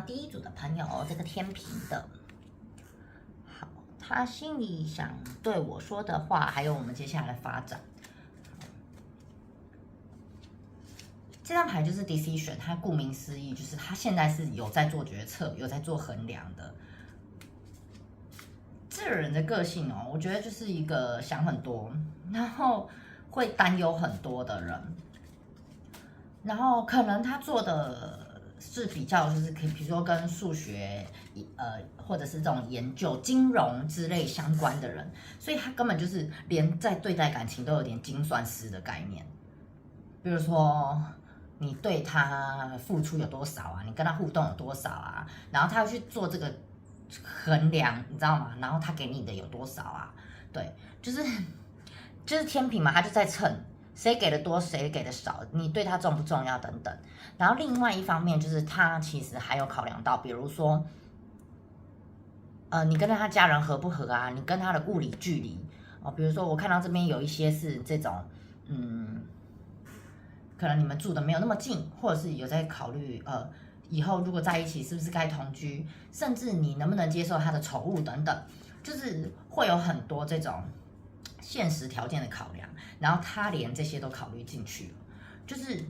第一组的朋友，这个天平的，好，他心里想对我说的话，还有我们接下来的发展。这张牌就是 decision， 它顾名思义就是他现在是有在做决策，有在做衡量的。这个人的个性哦，我觉得就是一个想很多，然后会担忧很多的人，然后可能他做的是比较就是可以，比如说跟数学或者是这种研究、金融之类相关的人，所以他根本就是连在对待感情都有点精算师的概念，比如说。你对他付出有多少啊？你跟他互动有多少啊？然后他要去做这个衡量，你知道吗？然后他给你的有多少啊？对，就是天平嘛，他就在称谁给的多，谁给的少，你对他重不重要等等。然后另外一方面就是他其实还有考量到，比如说，你跟他家人合不合啊？你跟他的物理距离哦，比如说我看到这边有一些是这种，可能你们住的没有那么近，或者是有在考虑以后如果在一起是不是该同居，甚至你能不能接受他的宠物等等，就是会有很多这种现实条件的考量，然后他连这些都考虑进去了，就是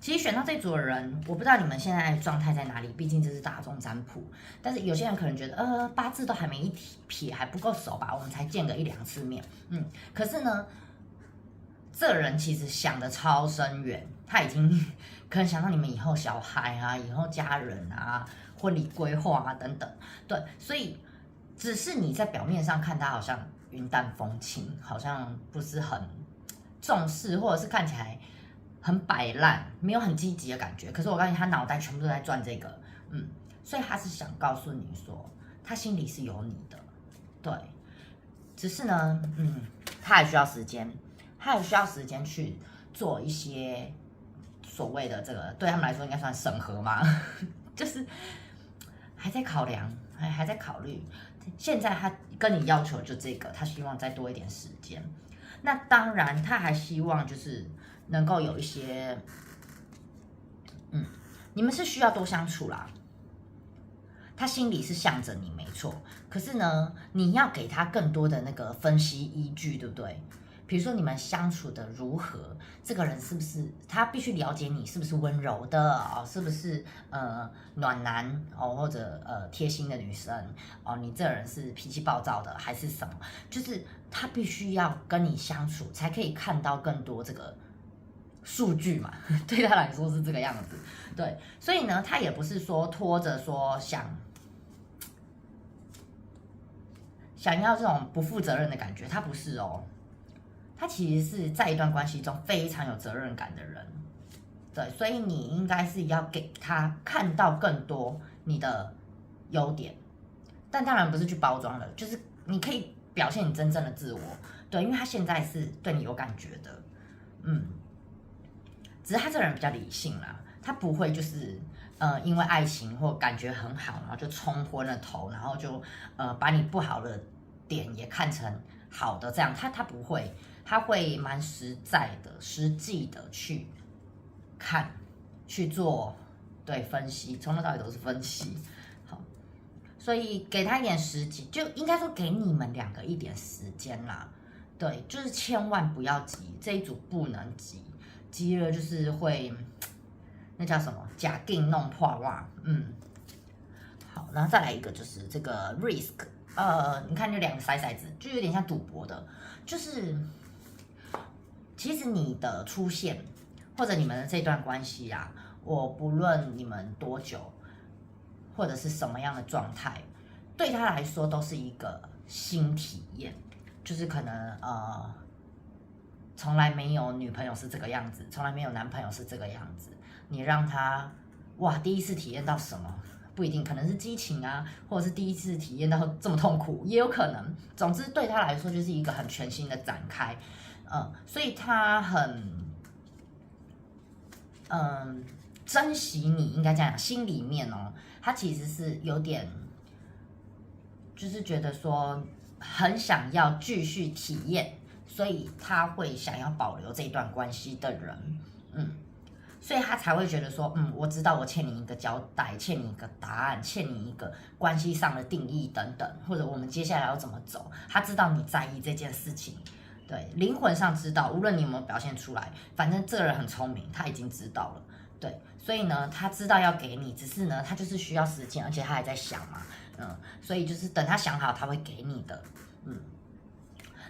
其实选到这组的人，我不知道你们现在状态在哪里，毕竟这是大众占卜，但是有些人可能觉得八字都还没一撇，还不够熟吧，我们才见个1-2次面，可是呢。这人其实想的超深远，他已经可能想到你们以后小孩啊、以后家人啊、婚礼规划啊等等，对，所以只是你在表面上看他好像云淡风轻，好像不是很重视，或者是看起来很摆烂，没有很积极的感觉。可是我告诉你，他脑袋全部都在转这个，所以他是想告诉你说，他心里是有你的，对，只是呢，他还需要时间。他也需要时间去做一些所谓的这个，对他们来说应该算审核嘛，就是还在考量，还在考虑。现在他跟你要求就这个，他希望再多一点时间。那当然，他还希望就是能够有一些，你们是需要多相处啦。他心里是向着你没错，可是呢，你要给他更多的那个分析依据，对不对？比如说你们相处的如何，这个人是不是他必须了解你是不是温柔的哦，是不是暖男哦，或者贴心的女生哦，你这个人是脾气暴躁的还是什么？就是他必须要跟你相处，才可以看到更多这个数据嘛，对他来说是这个样子。对，所以呢，他也不是说拖着说想要这种不负责任的感觉，他不是哦。他其实是在一段关系中非常有责任感的人，对，所以你应该是要给他看到更多你的优点，但当然不是去包装了，就是你可以表现你真正的自我，对，因为他现在是对你有感觉的，只是他这个人比较理性啦，他不会就是因为爱情或感觉很好，然后就冲昏了头，然后就把你不好的点也看成好的这样，他不会。他会蛮实在的、实际的去看、去做对分析，从头到尾都是分析。好，所以给他一点时间，就应该说给你们2个一点时间啦。对，就是千万不要急，这一组不能急，急了就是会那叫什么假定弄破袜。好，然后再来一个就是这个 risk，你看就2个骰子，就有点像赌博的，就是。其实你的出现，或者你们的这段关系啊，我不论你们多久，或者是什么样的状态，对他来说都是一个新体验。就是可能从来没有女朋友是这个样子，从来没有男朋友是这个样子。你让他哇，第一次体验到什么？不一定，可能是激情啊，或者是第一次体验到这么痛苦，也有可能。总之对他来说就是一个很全新的展开。所以他很，珍惜你，应该这样讲，心里面哦，他其实是有点，就是觉得说很想要继续体验，所以他会想要保留这一段关系的人，所以他才会觉得说，我知道我欠你一个交代，欠你一个答案，欠你一个关系上的定义等等，或者我们接下来要怎么走，他知道你在意这件事情，对，灵魂上知道，无论你有没有表现出来，反正这个人很聪明，他已经知道了，对，所以呢，他知道要给你，只是呢，他就是需要时间，而且他还在想嘛，所以就是等他想好，他会给你的，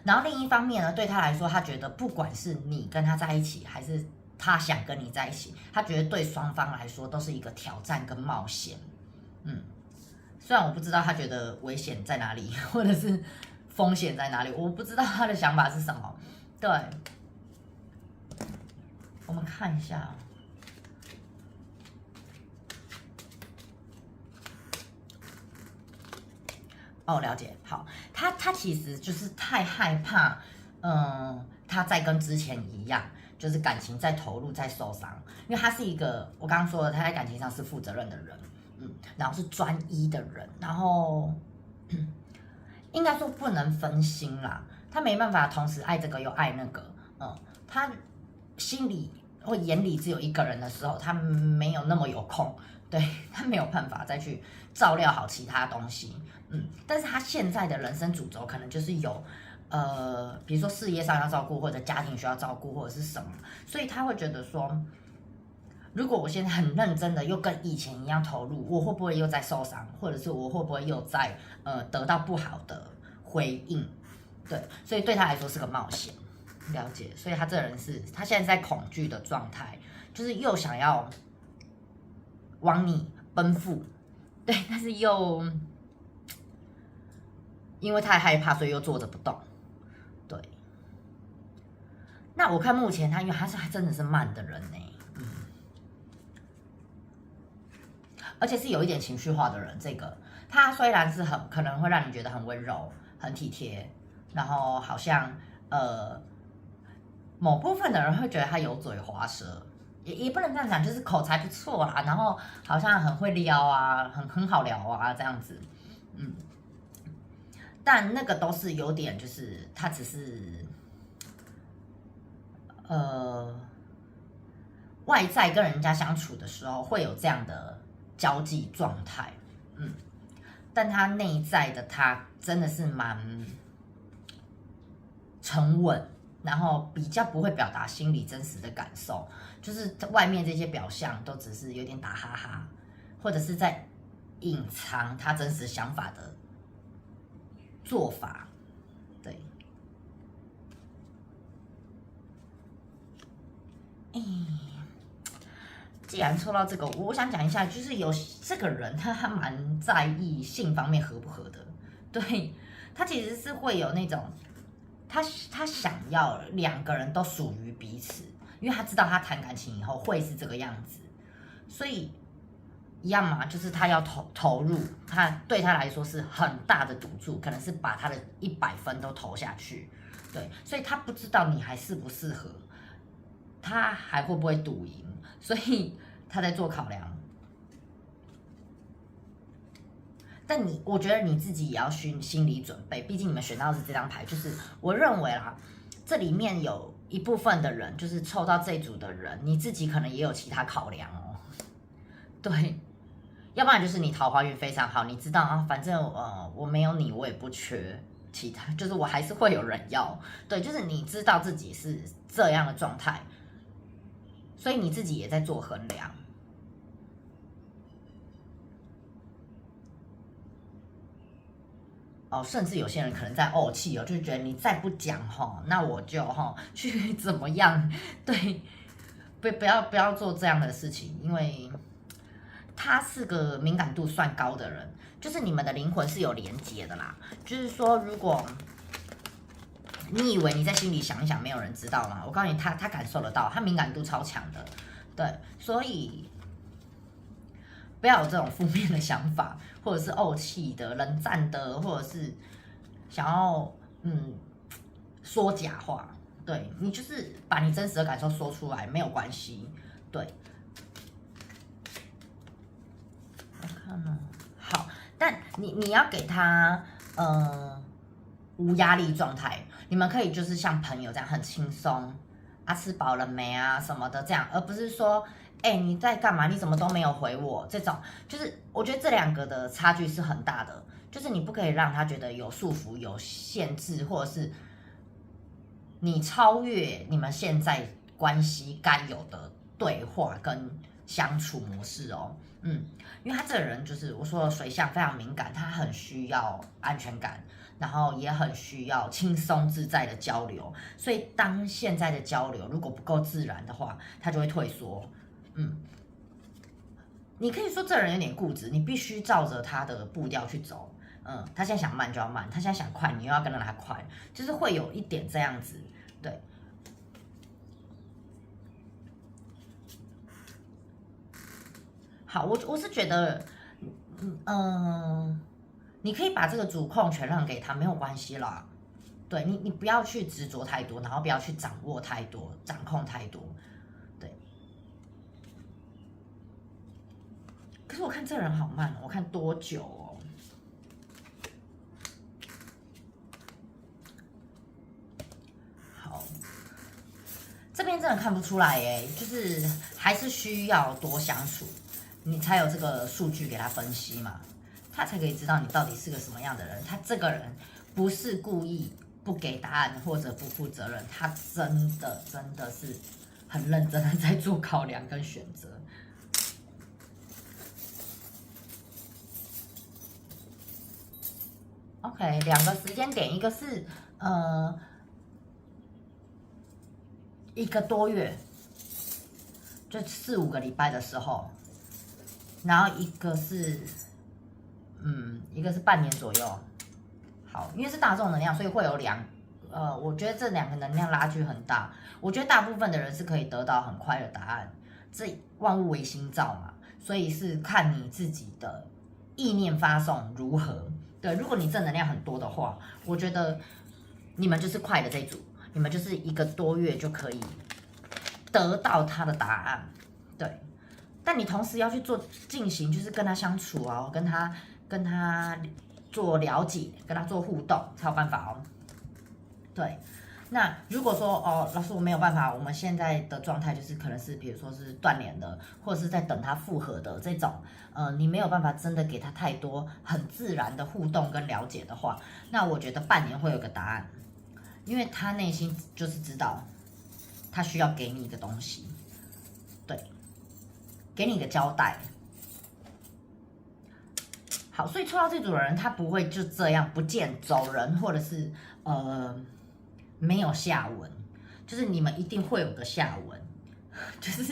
然后另一方面呢，对他来说，他觉得不管是你跟他在一起，还是他想跟你在一起，他觉得对双方来说都是一个挑战跟冒险。虽然我不知道他觉得危险在哪里，或者是风险在哪里，我不知道他的想法是什么。对，我们看一下。哦，了解。好，他其实就是太害怕，他在跟之前一样，就是感情再投入再受伤，因为他是一个我刚刚说的，他在感情上是负责任的人，然后是专一的人，然后应该说不能分心啦，他没办法同时爱这个又爱那个，他心里或眼里只有一个人的时候，他没有那么有空，对，他没有办法再去照料好其他东西，但是他现在的人生主轴可能就是有，比如说事业上要照顾，或者家庭需要照顾，或者是什么，所以他会觉得说，如果我现在很认真的又跟以前一样投入，我会不会又在受伤，或者是我会不会又在得到不好的回应？对，所以对他来说是个冒险。了解，所以他这个人是他现在在恐惧的状态，就是又想要往你奔赴，对，但是又因为太害怕，所以又坐着不动，对。那我看目前他，因为他真的是慢的人呢，而且是有一点情绪化的人。这个他虽然是可能会让你觉得很温柔、很体贴，然后好像某部分的人会觉得他油嘴滑舌，也不能这样讲，就是口才不错啦，然后好像很会撩啊，很好聊啊这样子，但那个都是有点，就是他只是外在跟人家相处的时候会有这样的交际状态，但他内在的他真的是蛮沉稳。然后比较不会表达心里真实的感受，就是外面这些表象都只是有点打哈哈，或者是在隐藏他真实想法的做法。对，既然抽到这个，我想讲一下，就是有这个人他蛮在意性方面合不合的，对，他其实是会有那种。他想要两个人都属于彼此，因为他知道他谈感情以后会是这个样子，所以一样嘛，就是他要投入，他对他来说是很大的赌注，可能是把他的100分都投下去，对，所以他不知道你还适不适合，他还会不会赌赢，所以他在做考量。但我觉得你自己也要心理准备，毕竟你们选到的是这张牌，就是我认为啦，这里面有一部分的人，就是抽到这组的人，你自己可能也有其他考量哦。对，要不然就是你桃花运非常好，你知道啊，反正我没有你，我也不缺其他，就是我还是会有人要。对，就是你知道自己是这样的状态，所以你自己也在做衡量。甚至有些人可能在怄气就是觉得你再不讲那我就去怎么样？对，不要做这样的事情，因为他是个敏感度算高的人，就是你们的灵魂是有连接的啦。就是说，如果你以为你在心里想一想，没有人知道吗？我告诉你，他感受得到，他敏感度超强的，对，所以不要有这种负面的想法。或者是怄气的、冷战的，或者是想要说假话，对，你就是把你真实的感受说出来，没有关系。对，我看哦，好，但你要给他无压力状态，你们可以就是像朋友这样很轻松，啊吃饱了没啊什么的这样，而不是说你在干嘛？你怎么都没有回我？这种就是我觉得这两个的差距是很大的，就是你不可以让他觉得有束缚、有限制，或者是你超越你们现在关系该有的对话跟相处模式哦。因为他这个人就是我说的水象非常敏感，他很需要安全感，然后也很需要轻松自在的交流，所以当现在的交流如果不够自然的话，他就会退缩。你可以说这人有点固执，你必须照着他的步调去走。他现在想慢就要慢，他现在想快，你又要跟着他快，就是会有一点这样子，对。好，我是觉得，你可以把这个主控权让给他，没有关系啦。对你不要去执着太多，然后不要去掌握太多，掌控太多。对。可是我看这人好慢哦，我看多久哦？好，这边真的看不出来耶，就是还是需要多相处，你才有这个数据给他分析嘛，他才可以知道你到底是个什么样的人。他这个人不是故意不给答案或者不负责任，他真的是很认真的在做考量跟选择。OK， 两个时间点，一个是1个多月，就4、5个礼拜的时候，然后一个是半年左右。好，因为是大众能量，所以会有我觉得这两个能量拉距很大。我觉得大部分的人是可以得到很快的答案，这万物唯心造嘛，所以是看你自己的意念发送如何。对，如果你正能量很多的话，我觉得你们就是快的这一组，你们就是1个多月就可以得到他的答案。对，但你同时要去进行，就是跟他相处啊，跟他做了解，跟他做互动才有办法哦。对，那如果说老师我没有办法，我们现在的状态就是可能是比如说是断联的，或者是在等他复合的这种，你没有办法真的给他太多很自然的互动跟了解的话，那我觉得半年会有个答案，因为他内心就是知道他需要给你一个东西，对，给你一个交代。好，所以抽到这组的人，他不会就这样不见走人，或者是没有下文，就是你们一定会有个下文，就是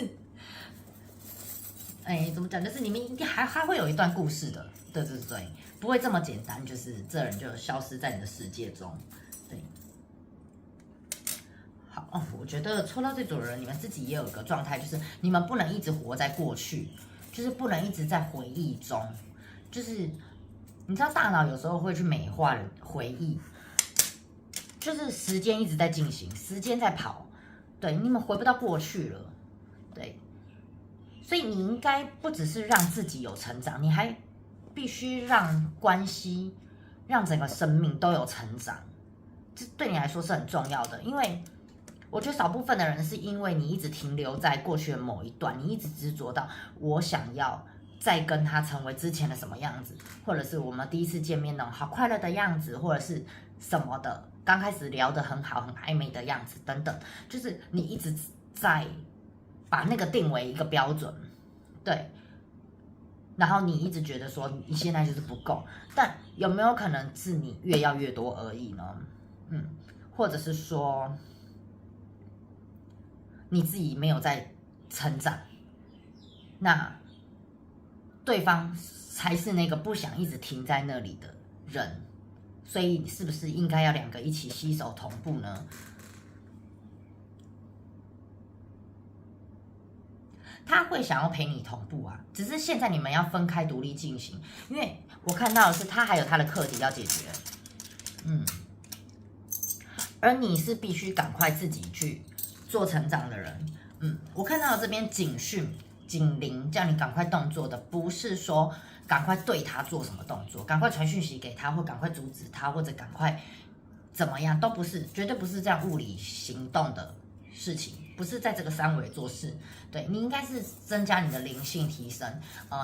怎么讲？就是你们一定还会有一段故事的，对，不会这么简单，就是这人就消失在你的世界中，对。好我觉得抽到这组的人，你们自己也有个状态，就是你们不能一直活在过去，就是不能一直在回忆中。就是你知道大脑有时候会去美化回忆，就是时间一直在进行，时间在跑，对，你们回不到过去了，对，所以你应该不只是让自己有成长，你还必须让关系、让整个生命都有成长，这对你来说是很重要的。因为我觉得少部分的人是因为你一直停留在过去的某一段，你一直执着到我想要再跟他成为之前的什么样子，或者是我们第一次见面那种好快乐的样子，或者是什么的，刚开始聊得很好、很暧昧的样子等等，就是你一直在把那个定为一个标准，对，然后你一直觉得说你现在就是不够，但有没有可能是你越要越多而已呢？或者是说你自己没有在成长，那对方才是那个不想一直停在那里的人，所以你是不是应该要2个一起携手同步呢？他会想要陪你同步啊，只是现在你们要分开独立进行，因为我看到的是他还有他的课题要解决，而你是必须赶快自己去做成长的人，我看到这边警讯、警铃，叫你赶快动作的，不是说赶快对他做什么动作，赶快传讯息给他，或赶快阻止他，或者赶快怎么样，都不是，绝对不是这样物理行动的事情。不是在这个三维做事。对，你应该是增加你的灵性提升。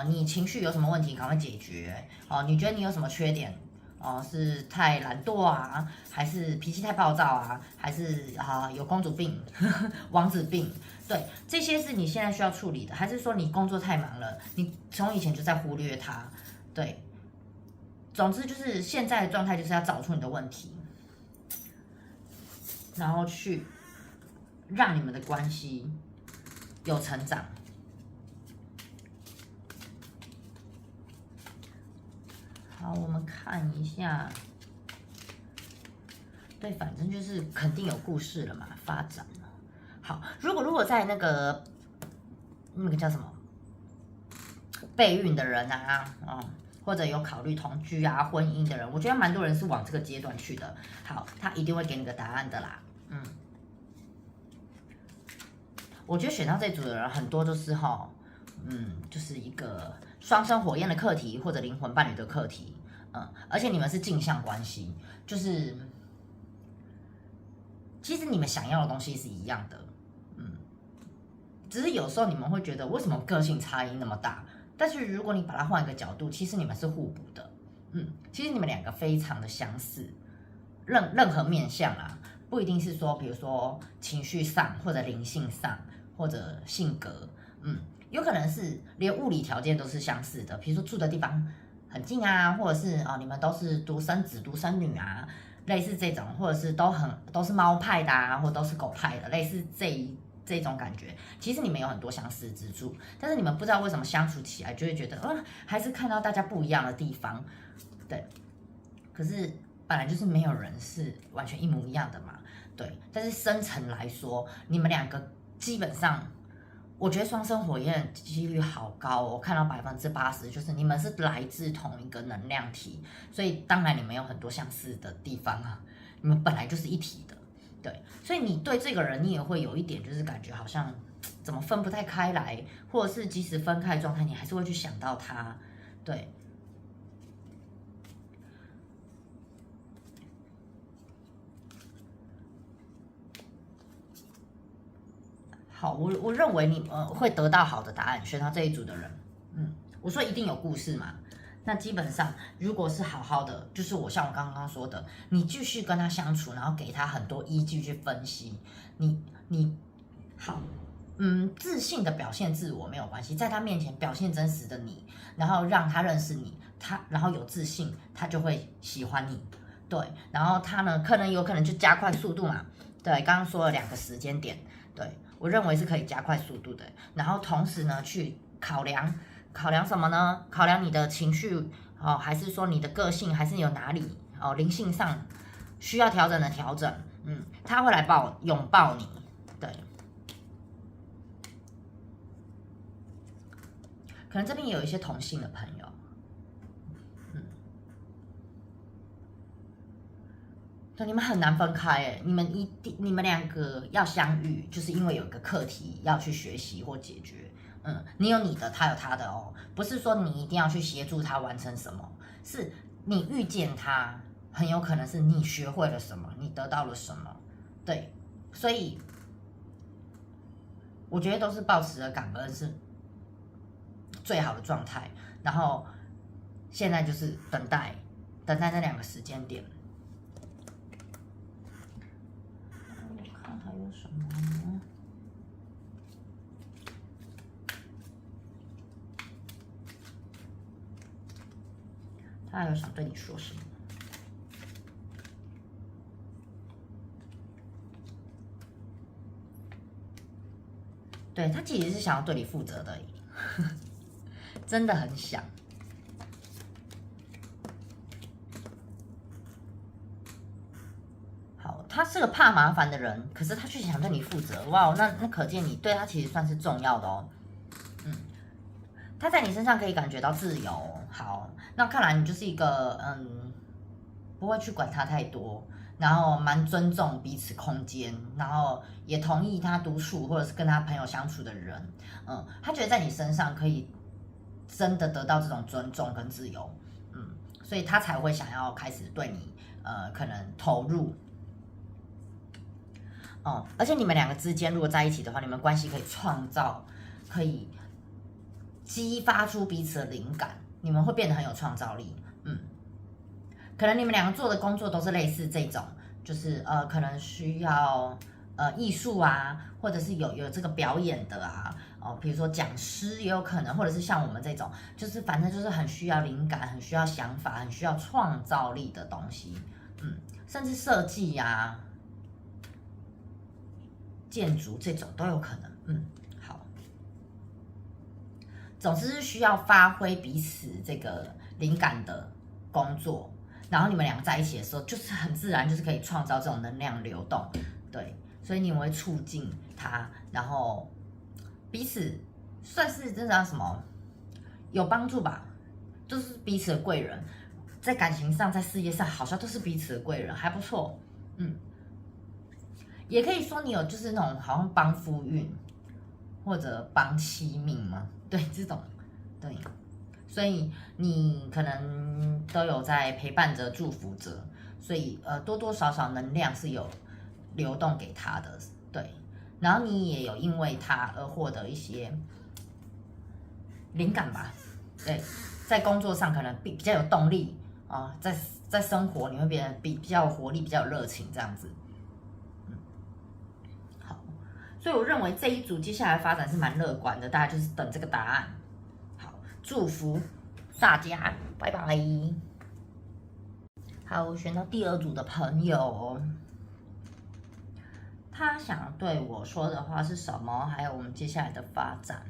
你情绪有什么问题，赶快解决。你觉得你有什么缺点？是太懒惰啊，还是脾气太暴躁啊，还是有公主病、王子病？对，这些是你现在需要处理的，还是说你工作太忙了，你从以前就在忽略它？对，总之就是现在的状态就是要找出你的问题，然后去让你们的关系有成长。好，我们看一下。对，反正就是肯定有故事了嘛，发展。好，如果在那个叫什么备孕的人啊，或者有考虑同居啊、婚姻的人，我觉得蛮多人是往这个阶段去的。好，他一定会给你个答案的啦。我觉得选到这组的人很多都是就是一个双生火焰的课题，或者灵魂伴侣的课题。而且你们是镜像关系，就是其实你们想要的东西是一样的。只是有时候你们会觉得为什么个性差异那么大？但是如果你把它换一个角度，其实你们是互补的。其实你们两个非常的相似，任何面向啊，不一定是说，比如说情绪上，或者灵性上，或者性格，有可能是连物理条件都是相似的，比如说住的地方很近啊，或者是你们都是独生子、独生女啊，类似这种，或者是都是猫派的啊，或者都是狗派的，类似这种感觉，其实你们有很多相似之处，但是你们不知道为什么相处起来就会觉得，还是看到大家不一样的地方，对。可是本来就是没有人是完全一模一样的嘛，对。但是深层来说，你们两个基本上，我觉得双生火焰几率好高哦，我看到80%，就是你们是来自同一个能量体，所以当然你们有很多相似的地方啊，你们本来就是一体的。对，所以你对这个人，你也会有一点就是感觉好像怎么分不太开来，或者是即使分开状态，你还是会去想到他。对，好，我认为你会得到好的答案，选到这一组的人，我说一定有故事嘛。那基本上，如果是好好的，就是像我刚刚说的，你继续跟他相处，然后给他很多依据去分析，你好，自信的表现自我没有关系，在他面前表现真实的你，然后让他认识你，然后有自信，他就会喜欢你，对，然后他呢，有可能就加快速度嘛，对，刚刚说了2个时间点，对我认为是可以加快速度的，然后同时呢，去考量什么呢？考量你的情绪还是说你的个性，还是有哪里灵性上需要调整的调整。他会来拥抱你，对。可能这边也有一些同性的朋友，对，你们很难分开哎，你们两个要相遇，就是因为有一个课题要去学习或解决。你有你的，他有他的哦，不是说你一定要去协助他完成什么，是你遇见他，很有可能是你学会了什么，你得到了什么，对，所以我觉得都是抱持着感恩是最好的状态，然后现在就是等待那2个时间点。我看还有什么呢？他还有想对你说什么？对，他其实是想要对你负责的，真的很想。好，他是个怕麻烦的人，可是他却想对你负责。哇，那可见你对他其实算是重要的哦。他在你身上可以感觉到自由。好，那看来你就是一个不会去管他太多，然后蛮尊重彼此空间，然后也同意他独处或者是跟他朋友相处的人。他觉得在你身上可以真的得到这种尊重跟自由。所以他才会想要开始对你可能投入。哦，而且你们两个之间如果在一起的话，你们关系可以创造，可以激发出彼此的灵感，你们会变得很有创造力。可能你们两个做的工作都是类似这种，就是可能需要艺术啊，或者是有这个表演的啊，比如说讲师也有可能，或者是像我们这种，就是反正就是很需要灵感、很需要想法、很需要创造力的东西，甚至设计啊、建筑这种都有可能，好，总之是需要发挥彼此这个灵感的工作。然后你们两个在一起的时候，就是很自然，就是可以创造这种能量流动，对，所以你们会促进它，然后彼此算是这叫什么有帮助吧，就是彼此的贵人，在感情上，在事业上，好像都是彼此的贵人，还不错，也可以说你有就是那种好像帮夫运或者帮妻命嘛，对，这种，对。所以你可能都有在陪伴着、祝福着，所以多多少少能量是有流动给他的，对。然后你也有因为他而获得一些灵感吧，对，在工作上可能比较有动力啊，在生活你会变得比较有活力、比较有热情这样子，好，所以我认为这一组接下来发展是蛮乐观的，大家就是等这个答案。祝福大家，拜拜。好，我选到第二组的朋友，他想对我说的话是什么？还有我们接下来的发展。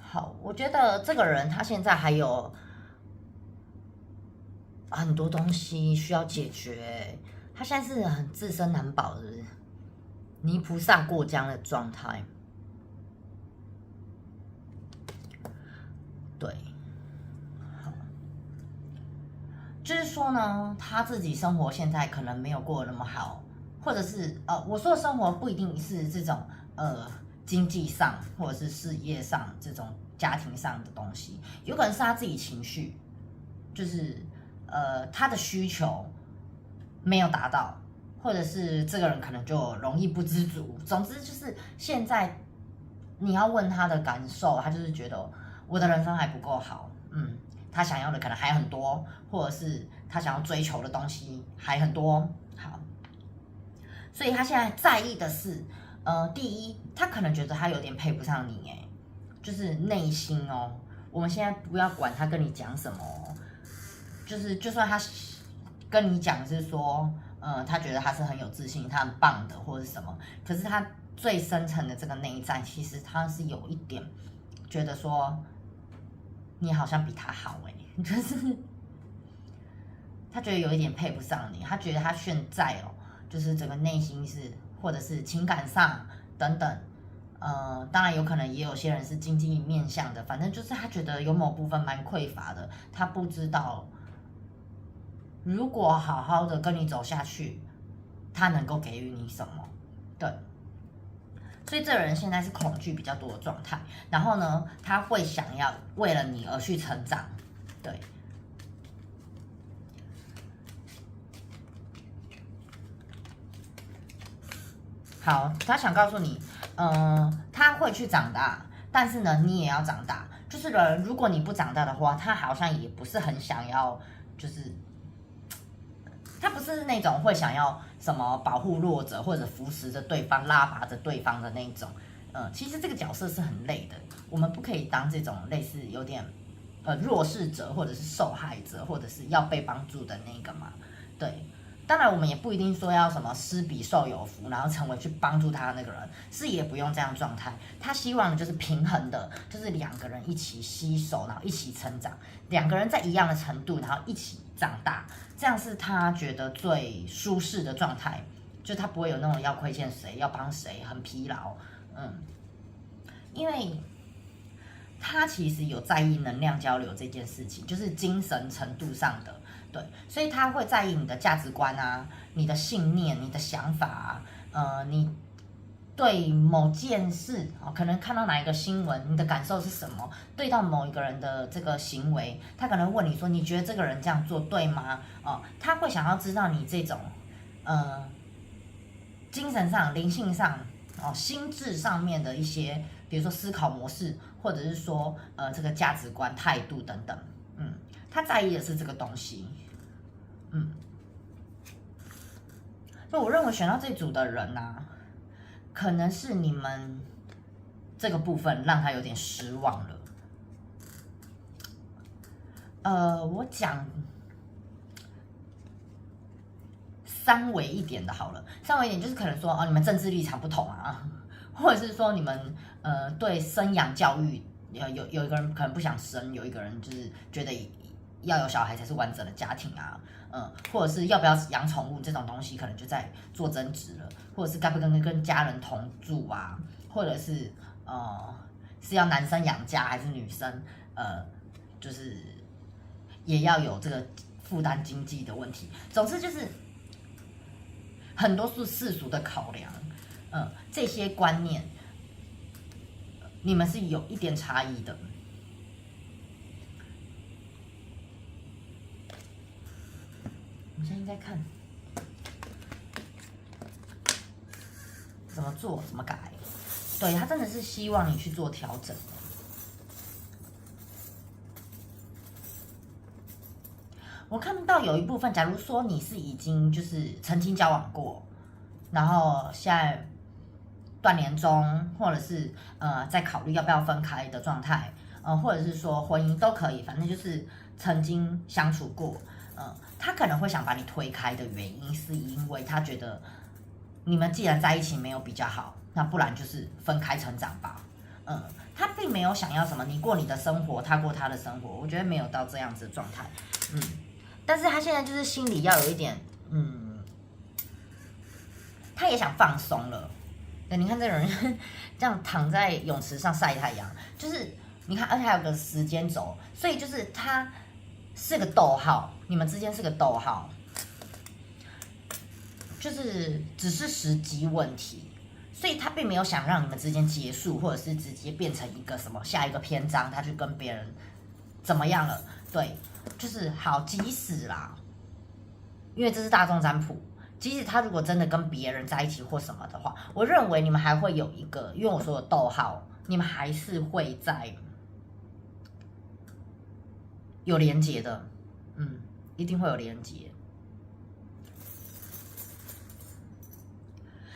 好，我觉得这个人他现在还有很多东西需要解决，他现在是很自身难保的泥菩萨过江的状态。对，好，就是说呢，他自己生活现在可能没有过得那么好，或者是我说的生活不一定是这种经济上或者是事业上这种家庭上的东西，有可能是他自己情绪，就是他的需求没有达到，或者是这个人可能就容易不知足。总之就是现在你要问他的感受，他就是觉得我的人生还不够好，他想要的可能还很多，或者是他想要追求的东西还很多。好，所以他现在在意的是，第一，他可能觉得他有点配不上你，就是内心哦。我们现在不要管他跟你讲什么，就是就算他跟你讲是说，他觉得他是很有自信，他很棒的，或者是什么，可是他最深层的这个内在，其实他是有一点觉得说，你好像比他好就是他觉得有一点配不上你，他觉得他现在就是整个内心是，或者是情感上等等，当然有可能也有些人是经济面向的，反正就是他觉得有某部分蛮匮乏的，他不知道如果好好的跟你走下去，他能够给予你什么，对。所以这个人现在是恐惧比较多的状态，然后呢，他会想要为了你而去成长，对。好，他想告诉你，他会去长大，但是呢，你也要长大。就是如果你不长大的话，他好像也不是很想要，就是他不是那种会想要什么保护弱者或者扶持着对方、拉拔着对方的那种。其实这个角色是很累的，我们不可以当这种类似有点弱势者或者是受害者或者是要被帮助的那个嘛，对。当然，我们也不一定说要什么施比受有福，然后成为去帮助他的那个人，是也不用这样状态。他希望的就是平衡的，就是两个人一起携手，然后一起成长，两个人在一样的程度，然后一起长大，这样是他觉得最舒适的状态。就他不会有那种要亏欠谁、要帮谁、很疲劳，因为他其实有在意能量交流这件事情，就是精神程度上的。对，所以他会在意你的价值观啊，你的信念、你的想法啊，你对某件事可能看到哪一个新闻，你的感受是什么？对到某一个人的这个行为，他可能问你说，你觉得这个人这样做对吗？他会想要知道你这种精神上、灵性上、心智上面的一些，比如说思考模式，或者是说这个价值观、态度等等。他在意的是这个东西。所以我认为选到这组的人啊，可能是你们这个部分让他有点失望了。我讲三维一点的好了，三维一点就是可能说你们政治立场不同啊，或者是说你们对生养教育有一个人可能不想生，有一个人就是觉得要有小孩才是完整的家庭啊，或者是要不要养宠物这种东西，可能就在做争执了，或者是该不该跟家人同住啊，或者是是要男生养家还是女生就是也要有这个负担经济的问题。总之就是很多是世俗的考量，这些观念你们是有一点差异的。我们现在在看怎么做怎么改，对，他真的是希望你去做调整。我看到有一部分，假如说你是已经就是曾经交往过，然后现在断联中，或者是在考虑要不要分开的状态，或者是说婚姻都可以，反正就是曾经相处过，他可能会想把你推开的原因，是因为他觉得你们既然在一起没有比较好，那不然就是分开成长吧。他并没有想要什么，你过你的生活，他过他的生活，我觉得没有到这样子的状态。但是他现在就是心里要有一点，他也想放松了。对，你看这个人这样躺在泳池上晒太阳，就是你看，而且还有个时间轴，所以就是他是个逗号，你们之间是个逗号，就是只是时机问题，所以他并没有想让你们之间结束，或者是直接变成一个什么下一个篇章，他去跟别人怎么样了？对。就是好，即使啦，因为这是大众占卜，即使他如果真的跟别人在一起或什么的话，我认为你们还会有一个，因为我说的逗号，你们还是会在有连结的，一定会有连结。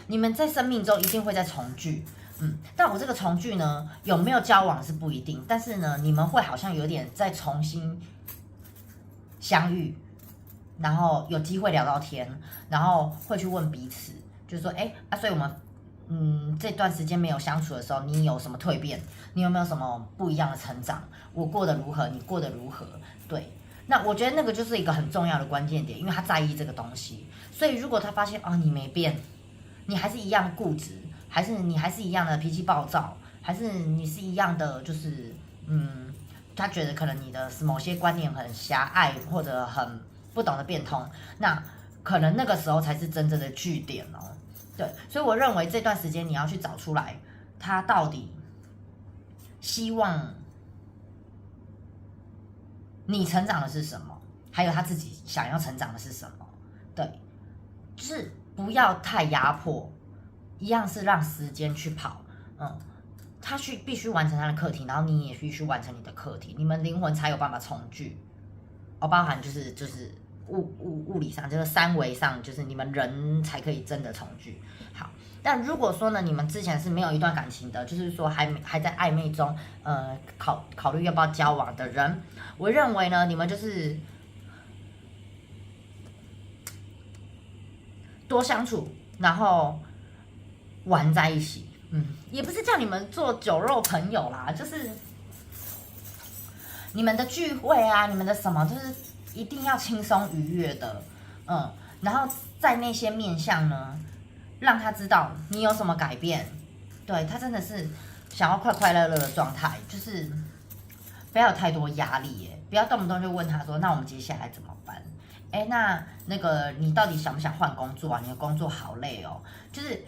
你们在生命中一定会再重聚，但我这个重聚呢，有没有交往是不一定，但是呢，你们会好像有点再重新相遇，然后有机会聊到天，然后会去问彼此，就是说，所以我们，这段时间没有相处的时候，你有什么蜕变？你有没有什么不一样的成长？我过得如何？你过得如何？对，那我觉得那个就是一个很重要的关键点，因为他在意这个东西，所以如果他发现你没变，你还是一样固执，还是你还是一样的脾气暴躁，还是你是一样的，就是他觉得可能你的某些观念很狭隘，或者很不懂得变通，那可能那个时候才是真正的据点哦。对，所以我认为这段时间你要去找出来，他到底希望你成长的是什么，还有他自己想要成长的是什么。对，就是不要太压迫，一样是让时间去跑，他必须完成他的课题，然后你也必须完成你的课题，你们灵魂才有办法重聚。包含就是物理上，就是三维上，就是你们人才可以真的重聚。好，但如果说呢，你们之前是没有一段感情的，就是说还在暧昧中，考虑要不要交往的人，我认为呢，你们就是多相处，然后玩在一起。也不是叫你们做酒肉朋友啦，就是你们的聚会啊，你们的什么，就是一定要轻松愉悦的，然后在那些面向呢，让他知道你有什么改变，对，他真的是想要快快乐乐的状态，就是不要有太多压力耶，不要动不动就问他说，那我们接下来怎么办？那个你到底想不想换工作啊？你的工作好累哦，就是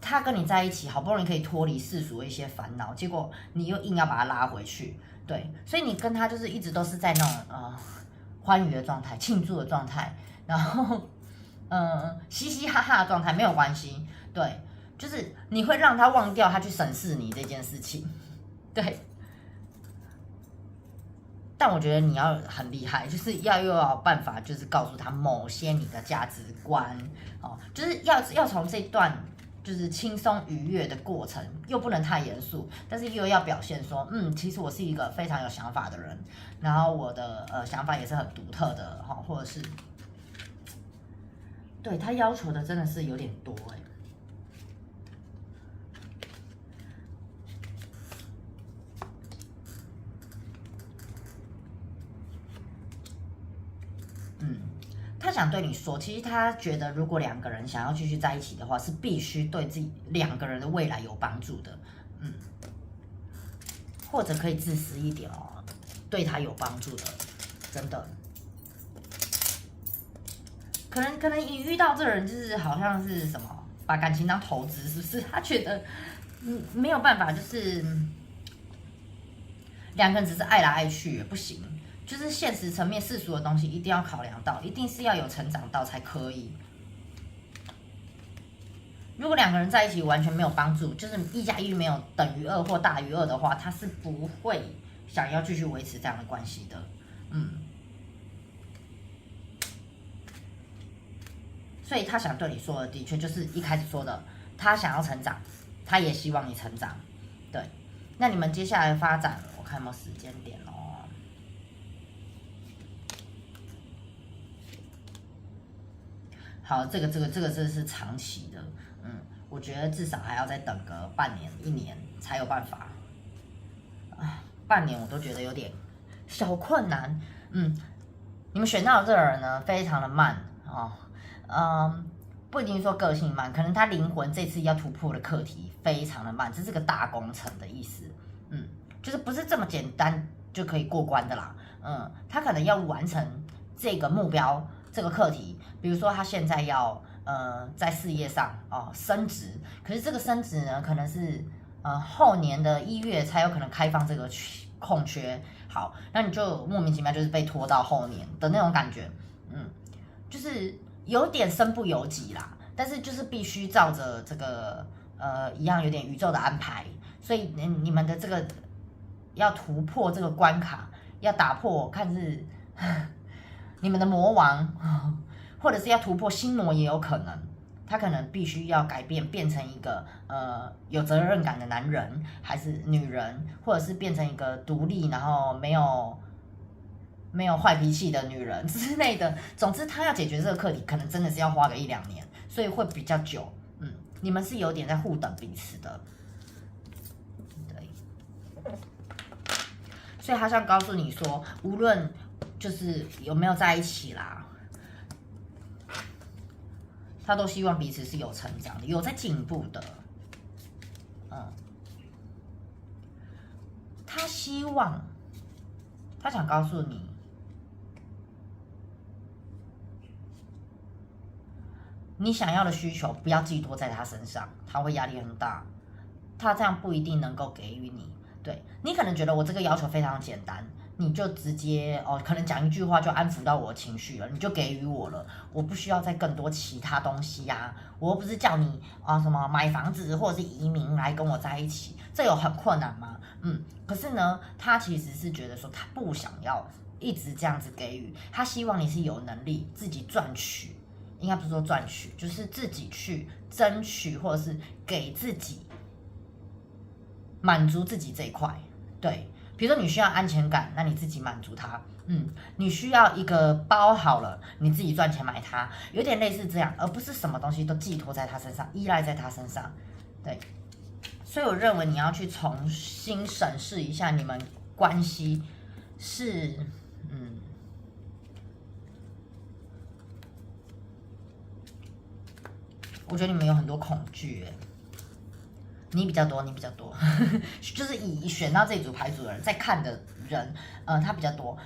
他跟你在一起，好不容易可以脱离世俗的一些烦恼，结果你又硬要把他拉回去，对，所以你跟他就是一直都是在那种欢愉的状态、庆祝的状态，然后嘻嘻哈哈的状态，没有关系，对，就是你会让他忘掉他去审视你这件事情，对。但我觉得你要很厉害，就是又要有办法，就是告诉他某些你的价值观哦，就是要从这段就是轻松愉悦的过程，又不能太严肃，但是又要表现说，其实我是一个非常有想法的人，然后我的想法也是很独特的哈，或者是对他要求的真的是有点多哎。他想对你说，其实他觉得，如果两个人想要继续在一起的话，是必须对自己两个人的未来有帮助的，或者可以自私一点哦，对他有帮助的，真的。可能你遇到这个人，就是好像是什么，把感情当投资，是不是？他觉得没有办法，就是两个人只是爱来爱去也不行。就是现实层面世俗的东西一定要考量到，一定是要有成长到才可以。如果两个人在一起完全没有帮助，就是1+1没有等于2或大于2的话，他是不会想要继续维持这样的关系的。所以他想对你说的，的确就是一开始说的，他想要成长，他也希望你成长。对，那你们接下来的发展，我看有没有时间点哦。好，这个真的是长期的，我觉得至少还要再等个半年、1年才有办法。半年我都觉得有点小困难。你们选到的这个人呢，非常的慢哦，不一定说个性慢，可能他灵魂这次要突破的课题非常的慢，这是个大工程的意思。就是不是这么简单就可以过关的啦。他可能要完成这个目标。这个课题，比如说他现在要在事业上升职，可是这个升职呢，可能是后年的1月才有可能开放这个空缺。好，那你就莫名其妙就是被拖到后年的那种感觉，就是有点身不由己啦。但是就是必须照着这个一样有点宇宙的安排，所以你们的这个要突破这个关卡，要打破看是。你们的魔王，或者是要突破心魔也有可能，他可能必须要改变，变成一个有责任感的男人，还是女人，或者是变成一个独立，然后没有坏脾气的女人之类的。总之，他要解决这个课题，可能真的是要花个1-2年，所以会比较久。你们是有点在互等彼此的，对。所以他想告诉你说，无论就是有没有在一起啦，他都希望彼此是有成长的，有在进步的。他希望，他想告诉你，你想要的需求不要寄托在他身上，他会压力很大，他这样不一定能够给予你。对，你可能觉得我这个要求非常简单，你就直接可能讲一句话就安抚到我的情绪了，你就给予我了，我不需要再更多其他东西呀。我又不是叫你什么买房子或者是移民来跟我在一起，这有很困难吗？可是呢，他其实是觉得说他不想要一直这样子给予，他希望你是有能力自己赚取，应该不是说赚取，就是自己去争取或者是给自己满足自己这一块。对，比如说你需要安全感，那你自己满足它。你需要一个包好了，你自己赚钱买它，有点类似这样，而不是什么东西都寄托在他身上，依赖在他身上。对，所以我认为你要去重新审视一下你们关系是，我觉得你们有很多恐惧，你比较多，就是以选到这组牌组的人，在看的人，他比较多，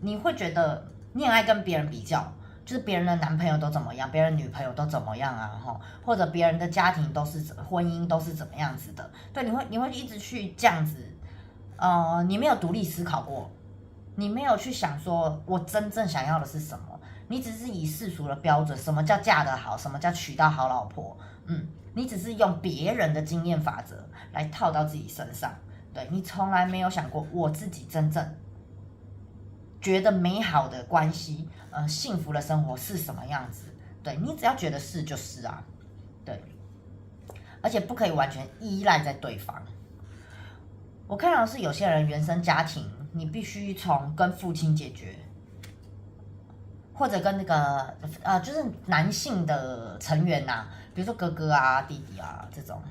你会觉得你很爱跟别人比较，就是别人的男朋友都怎么样，别人女朋友都怎么样啊，或者别人的家庭都是婚姻都是怎么样子的，对，你会一直去这样子，你没有独立思考过，你没有去想说我真正想要的是什么，你只是以世俗的标准，什么叫嫁得好，什么叫娶到好老婆，你只是用别人的经验法则来套到自己身上，对，你从来没有想过我自己真正觉得美好的关系，幸福的生活是什么样子？对，你只要觉得是就是啊，对，而且不可以完全依赖在对方。我看到的是有些人原生家庭，你必须从跟父亲解决，或者跟那个就是男性的成员呐、比如说哥哥啊、弟弟啊这种。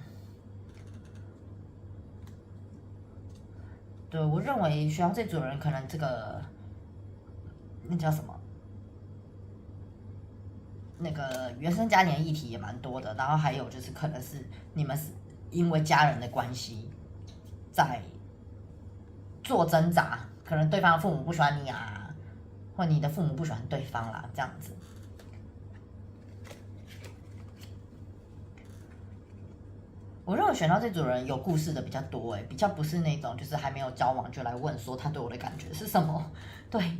对，我认为学校这组人可能这个那叫什么？那个原生家庭的议题也蛮多的，然后还有就是可能是你们是因为家人的关系在做挣扎，可能对方的父母不喜欢你啊，或你的父母不喜欢对方啦，这样子。我认为选到这组人有故事的比较多，比较不是那种就是还没有交往就来问说他对我的感觉是什么。对，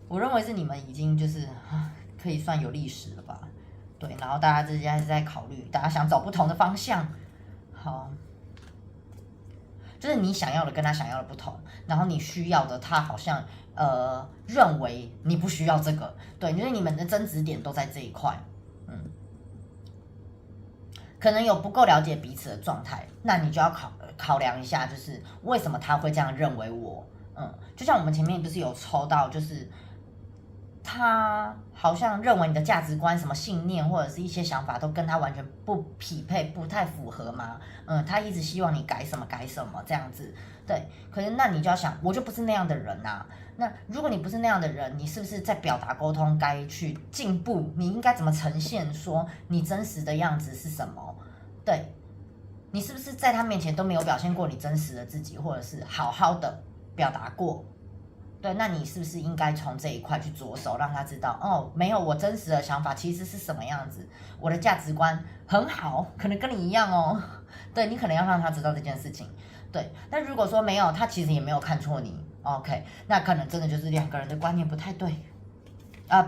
我认为是你们已经就是可以算有历史了吧？对，然后大家之间是在考虑，大家想走不同的方向，好，就是你想要的跟他想要的不同，然后你需要的他好像认为你不需要这个，对，因为你们的争执点都在这一块，可能有不够了解彼此的状态，那你就要考量一下，就是为什么他会这样认为我，就像我们前面不是有抽到，就是他好像认为你的价值观、什么信念或者是一些想法都跟他完全不匹配、不太符合嘛，他一直希望你改什么改什么这样子，对，可是那你就要想，我就不是那样的人啊。那如果你不是那样的人，你是不是在表达沟通该去进步？你应该怎么呈现说你真实的样子是什么？对，你是不是在他面前都没有表现过你真实的自己，或者是好好的表达过？对，那你是不是应该从这一块去着手，让他知道哦，没有我真实的想法其实是什么样子，我的价值观很好，可能跟你一样哦。对，你可能要让他知道这件事情。对，但如果说没有，他其实也没有看错你。OK， 那可能真的就是两个人的观念不太对，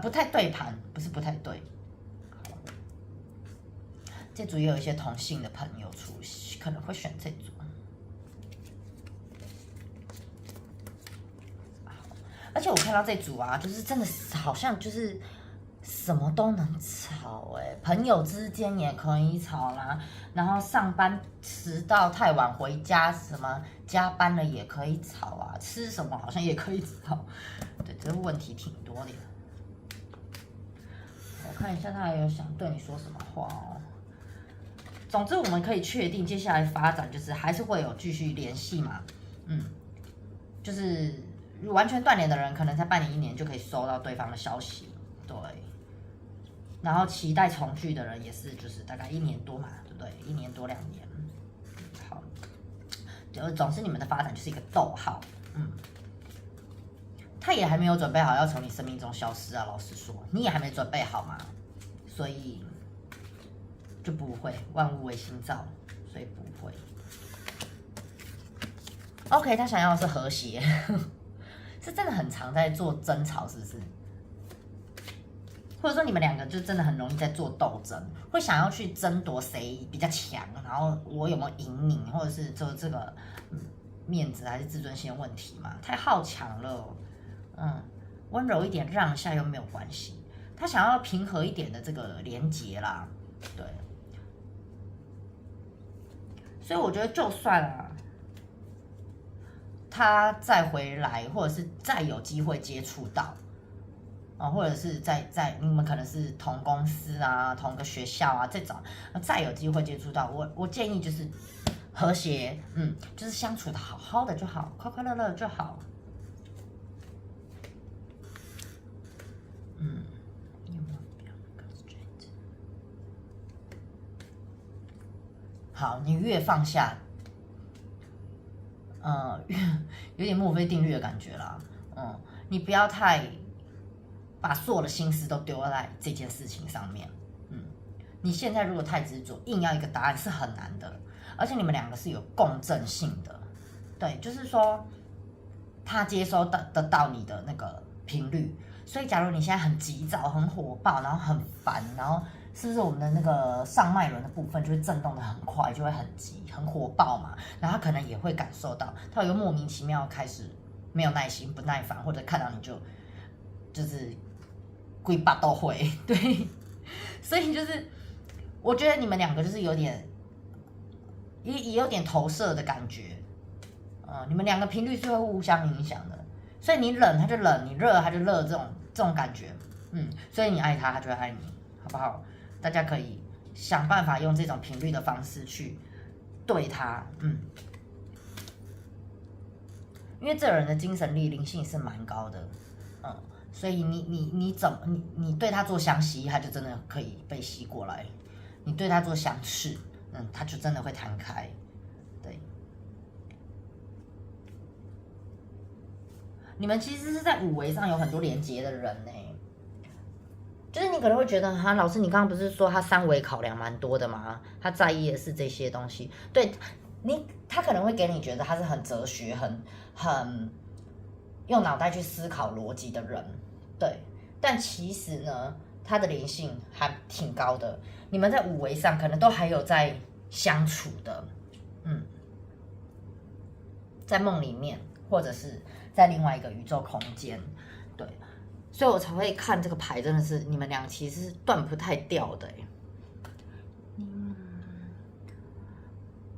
不太对盘，不是不太对。这组也有一些同性的朋友出席，可能会选这组。而且我看到这组啊，就是真的好像就是什么都能吵朋友之间也可以吵啦，然后上班迟到太晚回家，什么加班了也可以吵啊，吃什么好像也可以吵，对，这个问题挺多的。我看一下他还有想对你说什么话哦。总之我们可以确定接下来发展就是还是会有继续联系嘛，就是完全断联的人，可能才半年1年就可以收到对方的消息，对。然后期待重聚的人也是，就是大概1年多嘛，对不对？1年多2年，好，就总之你们的发展就是一个逗号，他也还没有准备好要从你生命中消失啊。老实说，你也还没准备好嘛，所以就不会，万物唯心造，所以不会。OK， 他想要的是和谐。是真的很常在做争吵，是不是？或者说你们两个就真的很容易在做斗争，会想要去争夺谁比较强，然后我有没有赢你，或者是就这个面子还是自尊心的问题嘛？太好强了，温柔一点让一下又没有关系。他想要平和一点的这个连结啦，对。所以我觉得就算他再回来，或者是再有机会接触到，或者是在你们可能是同公司啊、同个学校啊这种，再有机会接触到，我建议就是和谐，就是相处的好好的就好，快快乐乐就好。好，你越放下。有点墨菲定律的感觉啦，你不要太把所有的心思都丢在这件事情上面。你现在如果太执着，硬要一个答案是很难的，而且你们两个是有共振性的，对，就是说他接收得到你的那个频率，所以假如你现在很急躁、很火爆，然后很烦，然后是不是我们的那个上脉轮的部分就会震动的很快，就会很急、很火爆嘛？然后他可能也会感受到，他有一个莫名其妙开始没有耐心、不耐烦，或者看到你就是龟巴都会，对，所以就是我觉得你们两个就是有点也有点投射的感觉，你们两个频率是会互相影响的，所以你冷他就冷，你热他就热，这种感觉，所以你爱他，他就会爱你，好不好？大家可以想办法用这种频率的方式去对他，因为这人的精神力、灵性是蛮高的，所以你对他做相吸，他就真的可以被吸过来；你对他做相斥，他就真的会弹开。对，你们其实是在五维上有很多连结的人呢。就是你可能会觉得，哈，老师，你刚刚不是说他三维考量蛮多的吗？他在意的是这些东西，对他可能会给你觉得他是很哲学、很用脑袋去思考逻辑的人，对。但其实呢，他的灵性还挺高的。你们在五维上可能都还有在相处的，在梦里面，或者是在另外一个宇宙空间，对。所以我才会看这个牌，真的是你们俩其实是断不太掉的，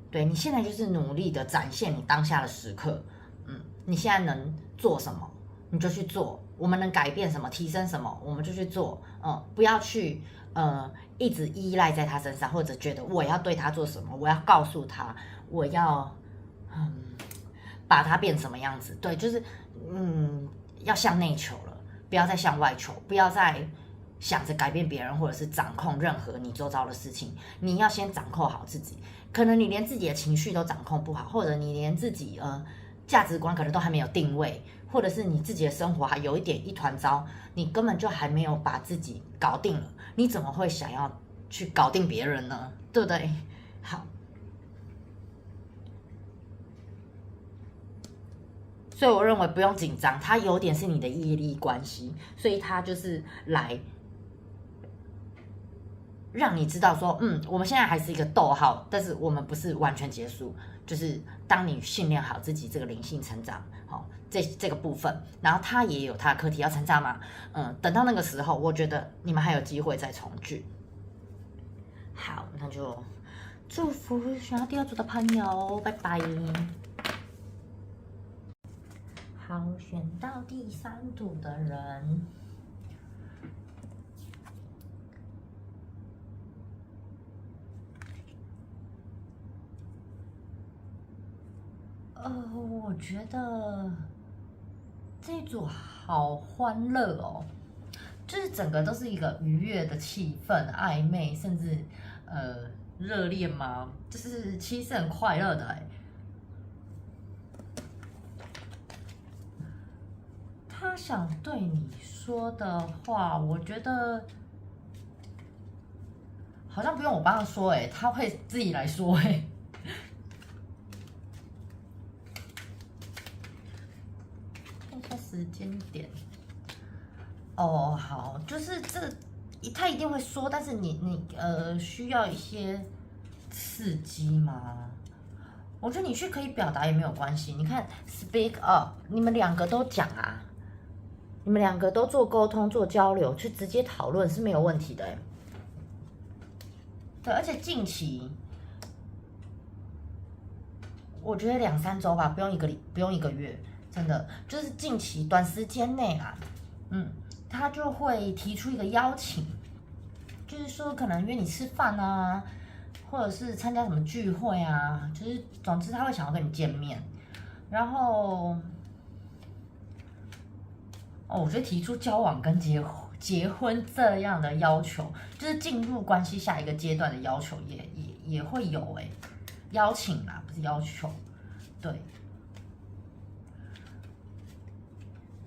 对，你现在就是努力的展现你当下的时刻，你现在能做什么你就去做，我们能改变什么、提升什么，我们就去做，不要去一直依赖在他身上，或者觉得我要对他做什么，我要告诉他，我要把他变什么样子，对，就是要向内求了。不要再向外求，不要再想着改变别人，或者是掌控任何你周遭的事情。你要先掌控好自己。可能你连自己的情绪都掌控不好，或者你连自己价值观可能都还没有定位，或者是你自己的生活还有一点一团糟，你根本就还没有把自己搞定了，你怎么会想要去搞定别人呢？对不对？好。所以我认为不用紧张，它有点是你的业力关系，所以它就是来让你知道说，我们现在还是一个逗号，但是我们不是完全结束，就是当你训练好自己这个灵性成长，好，这个部分，然后他也有他的课题要成长嘛，等到那个时候，我觉得你们还有机会再重聚。好，那就祝福选到第二组的朋友，拜拜。好，选到第三组的人，我觉得这一组好欢乐哦，就是整个都是一个愉悦的气氛，暧昧，甚至热恋吗？就是其实很快乐的哎。他想对你说的话，我觉得好像不用我帮他说，他会自己来说，看一下时间点。哦，好，就是他一定会说，但是你需要一些刺激吗？我觉得你去可以表达也没有关系。你看 ，speak up， 你们两个都讲啊。你们两个都做沟通、做交流，去直接讨论是没有问题的，对，而且近期，我觉得2-3周吧，不用一个月，真的就是近期短时间内啊，他就会提出一个邀请，就是说可能约你吃饭啊，或者是参加什么聚会啊，就是总之他会想要跟你见面，然后。我觉得提出交往跟结婚这样的要求，就是进入关系下一个阶段的要求也会有邀请啦，不是要求，对。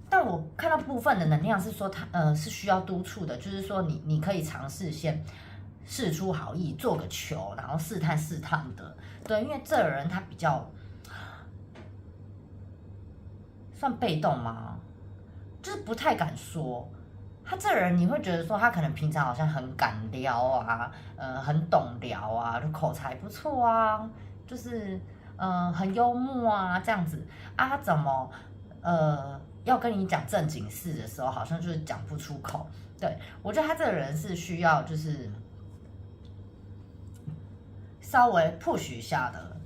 但但我看到部分的能量是说他是需要督促的，就是说你可以尝试先释出好意，做个球，然后试探试探的。对，因为这个人他比较算被动吗？就是不太敢说。他这人你会觉得说他可能平常好像很敢聊啊，很懂聊啊，就口才不错啊，就是很幽默啊这样子啊，他怎么要跟你讲正经事的时候，好像就是讲不出口。对，我觉得他这个人是需要就是稍微 push 一下的，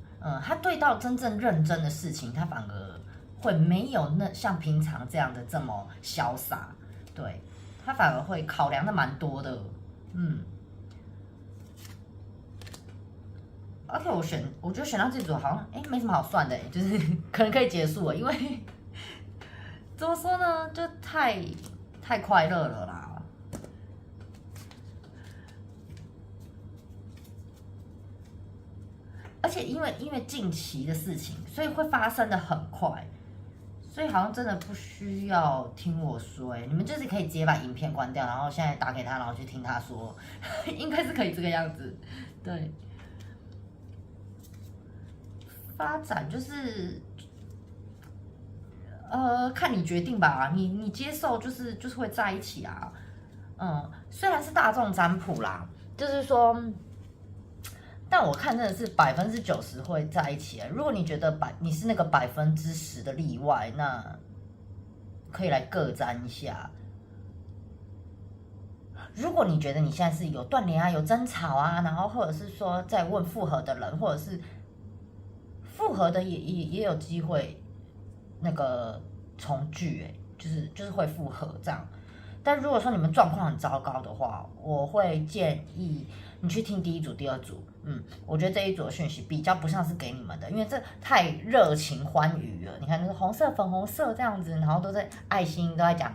他对到真正认真的事情，他反而会没有那像平常这样的这么潇洒，对。他反而会考量的蛮多的，而且我觉得选到这组好像没什么好算的，就是可能可以结束了，因为怎么说呢，就太快乐了啦。而且因为近期的事情，所以会发生的很快。所以好像真的不需要听我说，你们就是可以直接把影片关掉，然后现在打给他，然后去听他说，应该是可以这个样子。对，发展就是看你决定吧，你接受就是会在一起啊。虽然是大众占卜啦，就是说。但我看真的是90%会在一起。如果你觉得你是那个10%的例外，那可以来各占一下。如果你觉得你现在是有断联啊、有争吵啊，然后或者是说在问复合的人，或者是复合的也有机会那个重聚，就是会复合这样。但如果说你们状况很糟糕的话，我会建议你去听第一组、第二组。我觉得这一组的讯息比较不像是给你们的，因为这太热情欢愉了。你看，就是红色、粉红色这样子，然后都在爱心，都在讲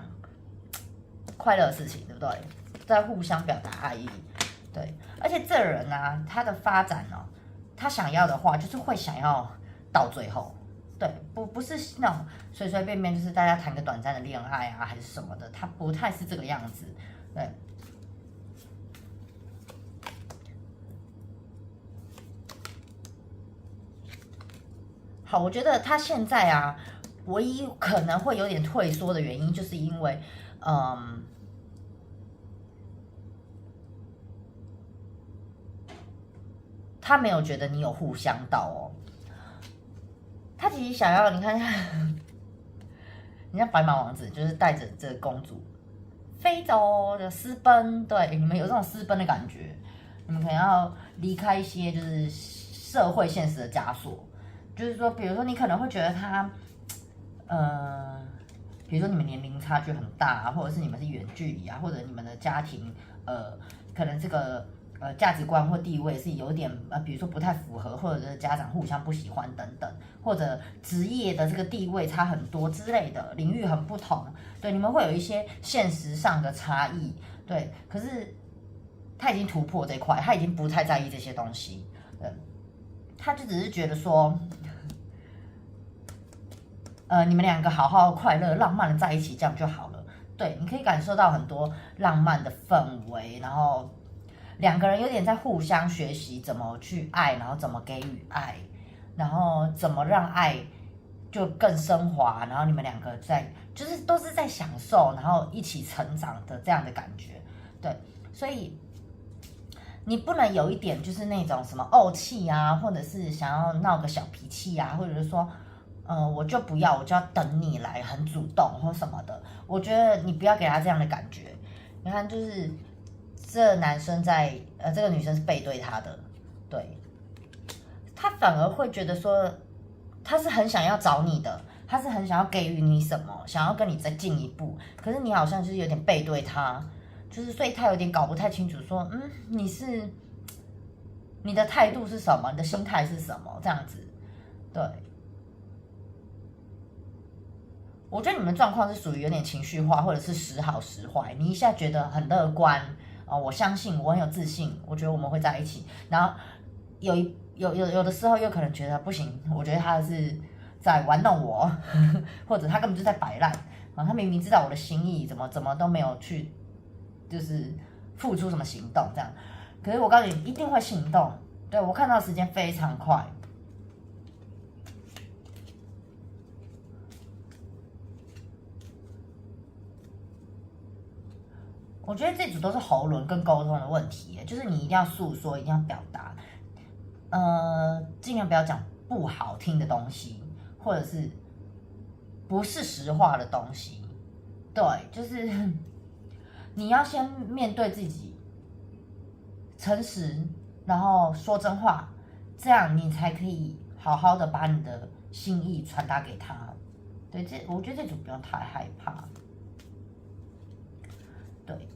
快乐的事情，对不对？在互相表达爱意。对，而且这人啊，他的发展哦，他想要的话，就是会想要到最后。对，不是那种随随便便就是大家谈个短暂的恋爱啊，还是什么的，他不太是这个样子。对。好，我觉得他现在啊，唯一可能会有点退缩的原因，就是因为，他没有觉得你有互相到哦。他其实想要，你看，你像白马王子，就是带着这个公主飞走的私奔，对，你们有这种私奔的感觉，你们可能要离开一些就是社会现实的枷锁。就是说，比如说你可能会觉得他，比如说你们年龄差距很大啊，或者是你们是远距离啊，或者你们的家庭，可能这个价值观或地位是有点比如说不太符合，或者是家长互相不喜欢等等，或者职业的这个地位差很多之类的，领域很不同，对，你们会有一些现实上的差异，对，可是他已经突破这块，他已经不太在意这些东西，他就只是觉得说。你们两个好好快乐、浪漫的在一起，这样就好了。对，你可以感受到很多浪漫的氛围，然后两个人有点在互相学习怎么去爱，然后怎么给予爱，然后怎么让爱就更升华，然后你们两个就是都是在享受，然后一起成长的这样的感觉。对，所以你不能有一点就是那种什么怄气啊，或者是想要闹个小脾气啊，或者是说。我就不要，我就要等你来，很主动或什么的。我觉得你不要给他这样的感觉。你看，就是这男生这个女生是背对他的，对，他反而会觉得说，他是很想要找你的，他是很想要给予你什么，想要跟你再进一步。可是你好像就是有点背对他，就是所以他有点搞不太清楚，说，你的态度是什么，你的心态是什么，这样子，对。我觉得你们状况是属于有点情绪化，或者是时好时坏。你一下觉得很乐观我相信我很有自信，我觉得我们会在一起。然后有的时候又可能觉得不行，我觉得他是在玩弄我，或者他根本就在摆烂。啊，他明明知道我的心意，怎么都没有去，就是付出什么行动这样。可是我告诉你，一定会行动。对，我看到时间非常快。我觉得这组都是喉轮跟沟通的问题，就是你一定要诉说，一定要表达，尽量不要讲不好听的东西，或者是不是实话的东西。对，就是你要先面对自己，诚实，然后说真话，这样你才可以好好的把你的心意传达给他。对，我觉得这组不用太害怕。对，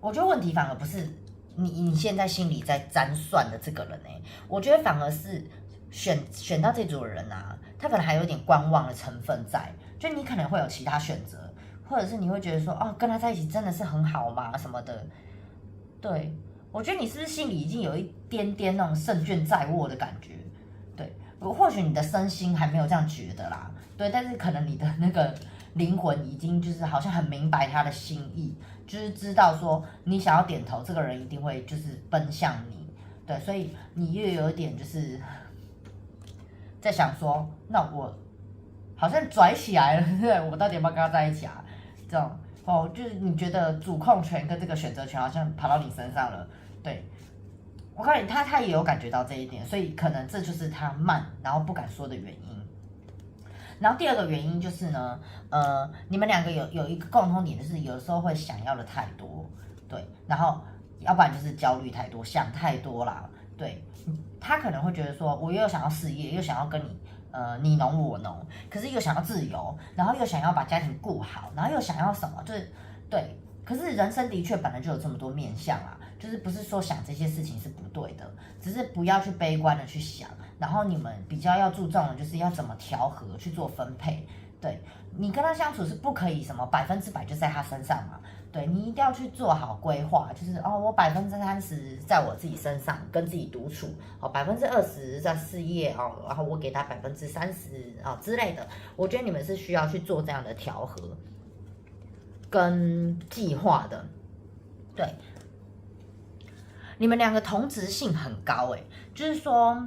我觉得问题反而不是你现在心里在占算的这个人我觉得反而是选到这组的人啊，他可能还有点观望的成分在，就你可能会有其他选择，或者是你会觉得说，哦，跟他在一起真的是很好吗？什么的。对，我觉得你是不是心里已经有一点点那种胜券在握的感觉？对，或许你的身心还没有这样觉得啦，对，但是可能你的那个灵魂已经就是好像很明白他的心意，就是知道说你想要点头，这个人一定会就是奔向你，对，所以你又有一点就是在想说，那我好像拽起来了，对，我到底要不要跟他在一起啊？这种就是你觉得主控权跟这个选择权好像跑到你身上了，对。我告诉你，他也有感觉到这一点，所以可能这就是他慢，然后不敢说的原因。然后第二个原因就是呢，你们两个有一个共同点，就是有时候会想要的太多，对，然后要不然就是焦虑太多，想太多啦，对，他可能会觉得说，我又想要事业，又想要跟你你侬我侬，可是又想要自由，然后又想要把家庭顾好，然后又想要什么，就是对，可是人生的确本来就有这么多面向啊。就是不是说想这些事情是不对的，只是不要去悲观的去想，然后你们比较要注重的就是要怎么调和去做分配。对，你跟他相处是不可以什么100%就在他身上嘛，对，你一定要去做好规划，就是我30%在我自己身上跟自己独处，20%在事业然后我给他30%之类的，我觉得你们是需要去做这样的调和跟计划的，对。你们两个同质性很高就是说，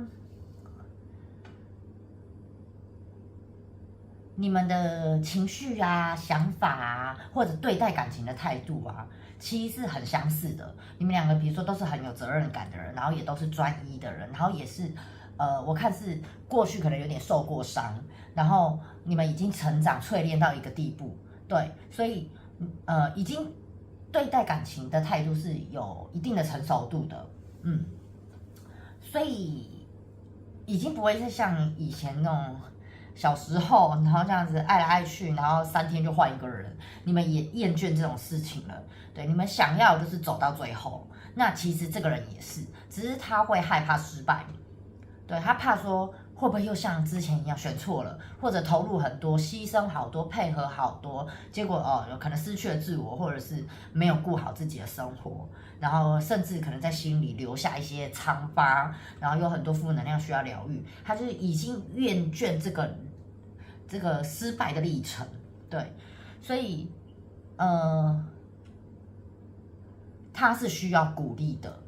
你们的情绪啊、想法啊，或者对待感情的态度啊，其实是很相似的。你们两个，比如说都是很有责任感的人，然后也都是专一的人，然后也是，我看是过去可能有点受过伤，然后你们已经成长淬炼到一个地步，对，所以已经。对待感情的态度是有一定的成熟度的，所以已经不会是像以前那种小时候，然后这样子爱来爱去，然后3天就换一个人，你们也厌倦这种事情了。对，你们想要就是走到最后，那其实这个人也是，只是他会害怕失败，对，他怕说。会不会又像之前一样选错了，或者投入很多、牺牲好多、配合好多，结果有可能失去了自我，或者是没有顾好自己的生活，然后甚至可能在心里留下一些疮疤，然后有很多负能量需要疗愈，他就是已经厌倦这个失败的历程，对，所以他是需要鼓励的。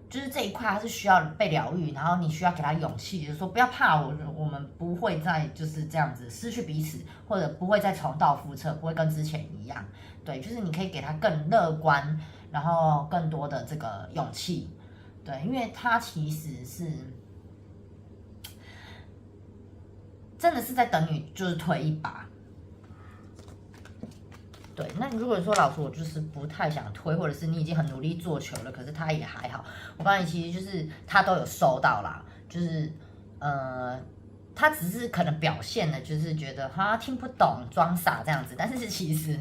就是这一块，它是需要被疗愈，然后你需要给他勇气，就是说不要怕我们不会再就是这样子失去彼此，或者不会再重蹈覆辙，不会跟之前一样。对，就是你可以给他更乐观，然后更多的这个勇气。对，因为他其实是真的是在等你就是推一把。对，那如果说老师我就是不太想推，或者是你已经很努力做球了，可是他也还好，我告诉你，其实就是他都有收到啦，就是他只是可能表现的，就是觉得听不懂，装傻这样子，但是其实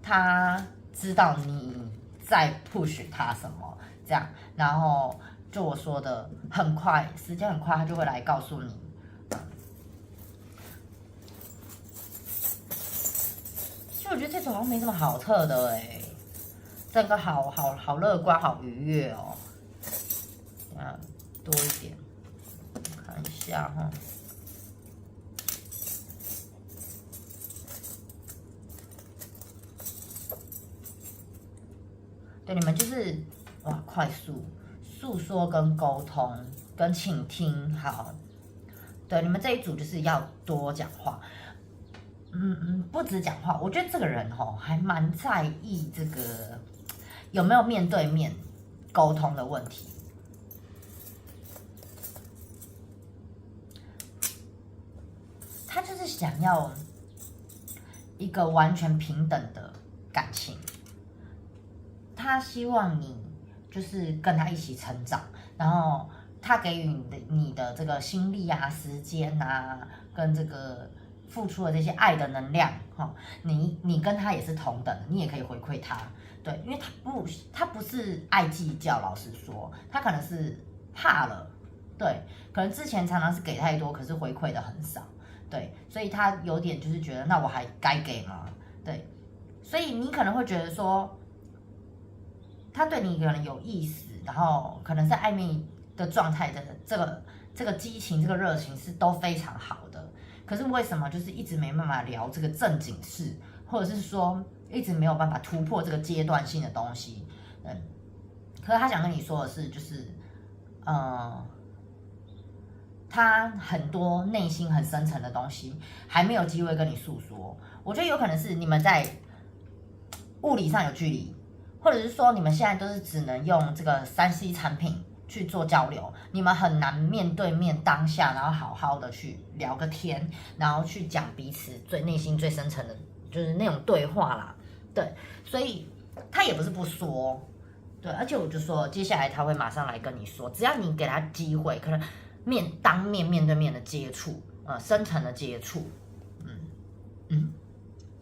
他知道你在 push 他什么这样，然后就我说的很快，时间很快，他就会来告诉你。我觉得这种好像没什么好测的整个好乐观，好愉悦哦。多一点，看一下哈。对，你们就是哇，快速诉说跟沟通跟倾听，好，对，你们这一组就是要多讲话，不止讲话，我觉得这个人还蛮在意这个有没有面对面沟通的问题。他就是想要一个完全平等的感情，他希望你就是跟他一起成长，然后他给予你的这个心力啊、时间啊，跟这个付出的这些爱的能量，你跟他也是同等的，你也可以回馈他，对，因为他不是爱计较，老实说，他可能是怕了，对，可能之前常常是给太多，可是回馈的很少。对，所以他有点就是觉得，那我还该给吗？对，所以你可能会觉得说，他对你可能有意思，然后可能在暧昧的状态的这个激情、这个热情是都非常好的。可是为什么就是一直没办法聊这个正经事，或者是说一直没有办法突破这个阶段性的东西？可是他想跟你说的是，就是他很多内心很深层的东西还没有机会跟你诉说，我觉得有可能是你们在物理上有距离，或者是说你们现在都是只能用这个3C 产品去做交流，你们很难面对面当下，然后好好的去聊个天，然后去讲彼此最内心最深层的，就是那种对话啦。对，所以他也不是不说，对，而且我就说接下来他会马上来跟你说，只要你给他机会，可能当面对面的接触，深层的接触，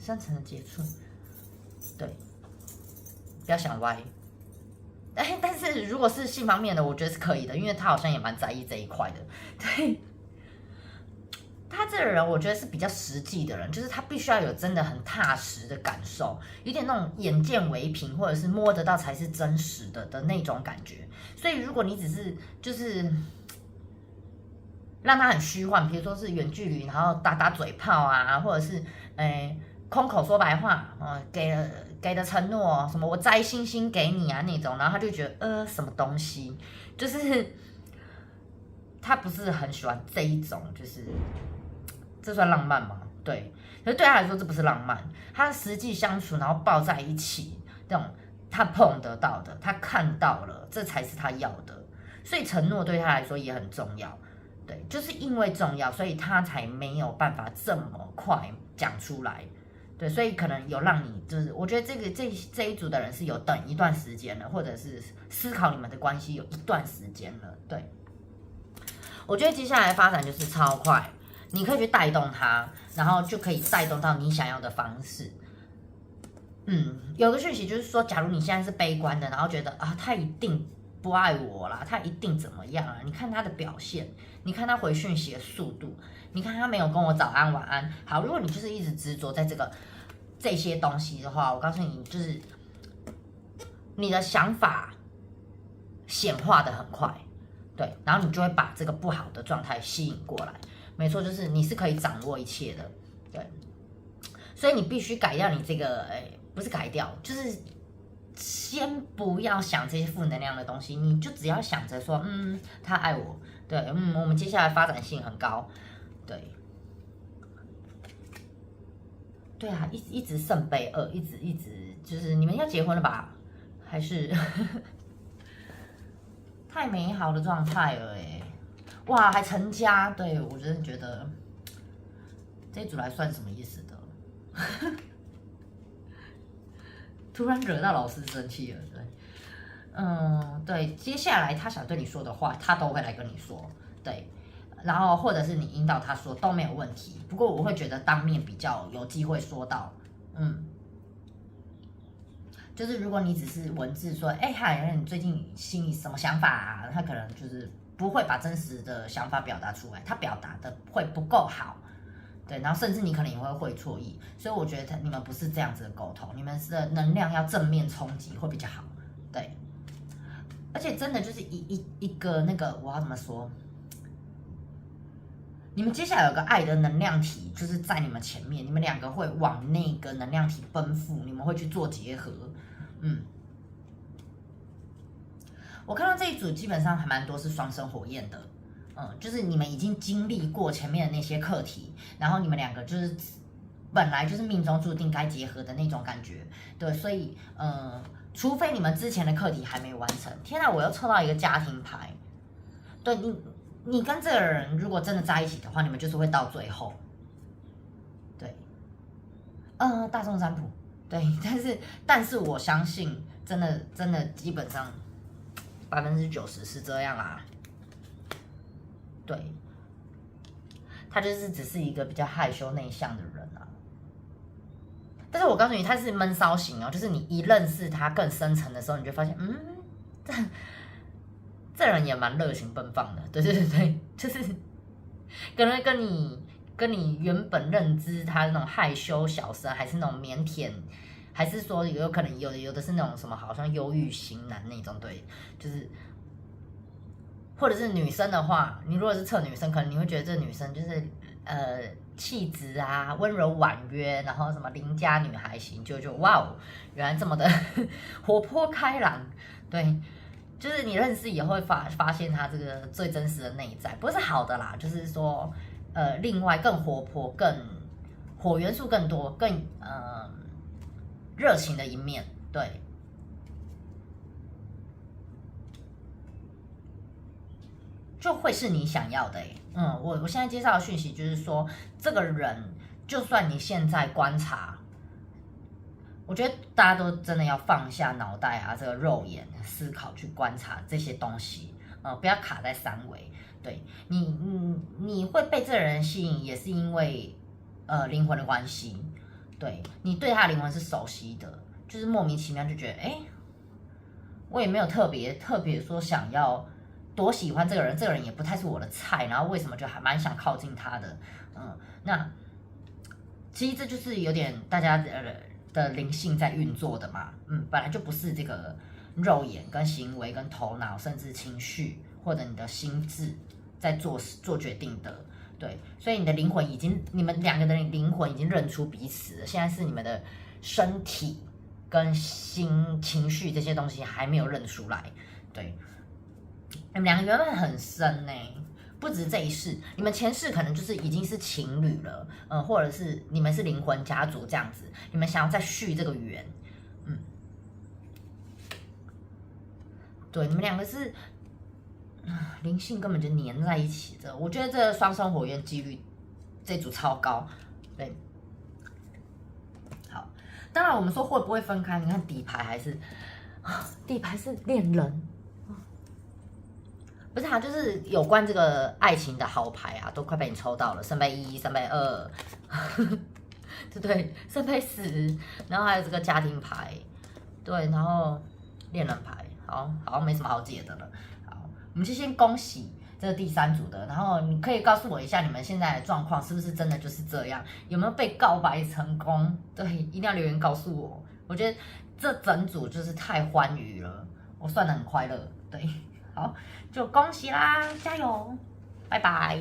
深层的接触，对，不要想歪。但是如果是性方面的，我觉得是可以的，因为他好像也蛮在意这一块的。对，他这个人我觉得是比较实际的人，就是他必须要有真的很踏实的感受，有点那种眼见为凭，或者是摸得到才是真实的那种感觉。所以如果你只是就是让他很虚幻，比如说是远距离，然后打嘴炮啊，或者是空口说白话，给的承诺什么我摘星星给你啊那种，然后他就觉得什么东西，就是他不是很喜欢这一种，就是这算浪漫吗？对，可是对他来说这不是浪漫，他实际相处然后抱在一起，那种他碰得到的，他看到了，这才是他要的，所以承诺对他来说也很重要。对，就是因为重要，所以他才没有办法这么快讲出来。对，所以可能有让你就是，我觉得这一组的人是有等一段时间了，或者是思考你们的关系有一段时间了。对，我觉得接下来的发展就是超快，你可以去带动他，然后就可以带动到你想要的方式。有个讯息就是说，假如你现在是悲观的，然后觉得他一定不爱我啦，他一定怎么样啊？你看他的表现，你看他回讯息的速度，你看他没有跟我早安晚安。好，如果你就是一直执着在这些东西的话，我告诉你，就是你的想法显化的很快，对，然后你就会把这个不好的状态吸引过来。没错，就是你是可以掌握一切的，对，所以你必须改掉你这个，不是改掉，就是先不要想这些负能量的东西，你就只要想着说，他爱我，对，我们接下来发展性很高，对，对啊，一直圣杯2，一直就是你们要结婚了吧？还是太美好的状态了哇，还成家，对我真的觉得这一组来算什么意思的？突然惹到老师生气了，对，对，接下来他想对你说的话，他都会来跟你说，对，然后或者是你引导他说都没有问题。不过我会觉得当面比较有机会说到，就是如果你只是文字说，嗨，你最近心里什么想法啊？他可能就是不会把真实的想法表达出来，他表达的会不够好。对，然后甚至你可能也会错意，所以我觉得你们不是这样子的沟通，你们的能量要正面冲击会比较好，对。而且真的就是一个那个我要怎么说？你们接下来有个爱的能量体，就是在你们前面，你们2个会往那个能量体奔赴，你们会去做结合，我看到这一组基本上还蛮多是双生火焰的，就是你们已经经历过前面的那些课题，然后你们两个就是本来就是命中注定该结合的那种感觉，对，所以除非你们之前的课题还没完成。天哪，我又抽到一个家庭牌，对你跟这个人如果真的在一起的话，你们就是会到最后，对，大众占卜，对，但是我相信真的基本上90%是这样啦，对，他就是只是一个比较害羞内向的人啊。但是我告诉你，他是闷骚型哦，就是你一认识他更深层的时候，你就发现，这人也蛮热情奔放的，对，就是跟你原本认知他那种害羞小生，还是那种腼腆，还是说有可能有的是那种什么好像忧郁型男那种，对，就是或者是女生的话，你如果是测女生，可能你会觉得这女生就是气质啊温柔婉约，然后什么邻家女孩型，就哇哦，原来这么的活泼开朗，对。就是你认识也会发现他这个最真实的内在，不是好的啦，就是说，另外更活泼、更火元素更多、更热情的一面，对，就会是你想要的我现在介绍的讯息就是说，这个人就算你现在观察。我觉得大家都真的要放下脑袋啊，这个肉眼思考去观察这些东西，不要卡在三维。对你会被这个人吸引，也是因为灵魂的关系。对你对他的灵魂是熟悉的，就是莫名其妙就觉得，我也没有特别说想要多喜欢这个人，这个人也不太是我的菜，然后为什么就还蛮想靠近他的？那其实这就是有点大家的灵性在运作的嘛，本来就不是这个肉眼跟行为跟头脑甚至情绪或者你的心智在做决定的，对，所以你的灵魂你们两个的灵魂已经认出彼此了，现在是你们的身体跟情绪这些东西还没有认出来，对，你们两个原本很深呢。不止这一世，你们前世可能就是已经是情侣了，或者是你们是灵魂家族这样子，你们想要再续这个缘，对，你们两个是，灵性根本就黏在一起的。我觉得这个双生火焰几率这组超高，对，好，当然我们说会不会分开，你看底牌是恋人。不是就是有关这个爱情的好牌啊，都快被你抽到了，圣杯1、圣杯2，对不对？圣杯10，然后还有这个家庭牌，对，然后恋人牌，好像没什么好解的了。好，我们就先恭喜这个第3组的，然后你可以告诉我一下你们现在的状况是不是真的就是这样？有没有被告白成功？对，一定要留言告诉我。我觉得这整组就是太欢愉了，我算得很快乐，对。好，就恭喜啦，加油，拜拜。